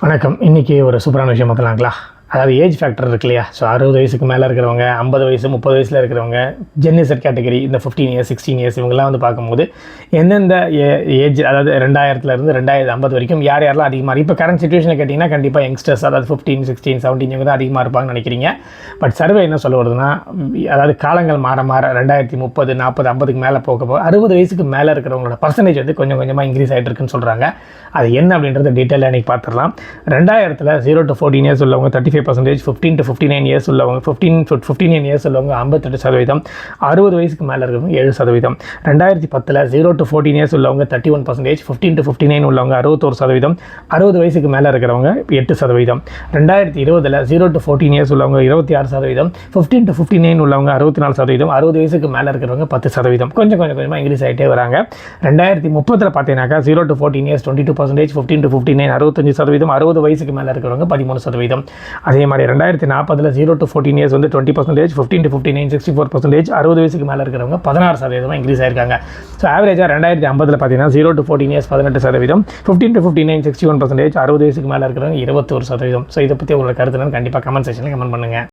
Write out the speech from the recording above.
வணக்கம். இன்றைக்கி ஒரு சூப்பரான விஷயம் பார்க்கலாங்களா? அதாவது ஏஜ் ஃபேக்டர் இருக்கு இல்லையா? ஸோ 60 வயசுக்கு மேலே இருக்கிறவங்க, 50 வயசு 30 வயசில் இருக்கிறவங்க, ஜென்னிசர் கேட்டகரி இந்த 15 இயர்ஸ் 16 இயர்ஸ் இவங்கெல்லாம் வந்து பார்க்கும்போது எந்தெந்த ஏஜ், அதாவது 2000லேருந்து 2050 வரைக்கும் யார் யாரெல்லாம் அதிகமாக இப்போ கரண்ட் சுச்சுவேஷனில் கேட்டிங்கன்னா கண்டிப்பாக யங்ஸ்டர்ஸ், அதாவது 15 16 17 இவங்க தான் அதிகமாக இருப்பாங்கன்னு நினைக்கிறீங்க. பட் சர்வே என்ன சொல்ல வருதுன்னா, அதாவது காலங்கள் மாற மாற 2030 40 50க்கு மேலே போக 60 வயசுக்கு மேலே இருக்கிறவங்களோட பர்சன்டேஜ் வந்து கொஞ்சம் கொஞ்சமாக இன்க்ரீஸ் ஆகிட்டு இருக்குன்னு சொல்கிறாங்க. அது என்ன அப்படின்றத டீட்டெயிலாக இன்றைக்கி பார்த்துடலாம். 2000ல் 0 to 14 இயர்ஸ் உள்ளவங்க 35%, 15 to 59 இயர்ஸ் உள்ளவங்க 15 இயர்ஸ் உள்ளவங்க 58%, 60 வயசுக்கு மேலே இருக்கிறவங்க 7%. 2010ல் 0 to 14 இயர்ஸ் உள்ளவங்க 31%, 15 to 59 உள்ளவங்க 61%, 60 வயசுக்கு மேலே இருக்கிறவங்க 8%. 2020ல் 0 to 14 இயர்ஸ் உள்ளவங்க 26%, 15 to 59 உள்ளவங்க 64%, 60 வயசுக்கு மேலே இருக்கிறவங்க 10%. கொஞ்சமாக இன்க்ரீஸ் ஆகிட்டே வராங்க. 2030ல் பார்த்தீங்கன்னாக்கா 0 to 14 இயர்ஸ் 22%, 15 to 59 65%, 60 வயசுக்கு மேலே இருக்கிறவங்க 13%. அதே மாதிரி 2040ல் 0 to 14 இயர்ஸ் வந்து 20%, 15 to 59 64%, 60 வயசுக்கு மேலே இருக்கிறவங்க 16% இன்க்ரீஸ் ஆயிருக்காங்க. ஸோ ஆவரேஜாக 2050ல் பார்த்தீங்கன்னா 0 to 14 இயர்ஸ் 18%, 15 to 59 61%, 60 வயசுக்கு மேலே இருக்கிறவங்க 21%. ஸோ இதை பற்றி உங்களோட கருத்துன்னு கண்டிப்பாக கமெண்ட் செக்ஷனில் கமெண்ட் பண்ணுங்கள்.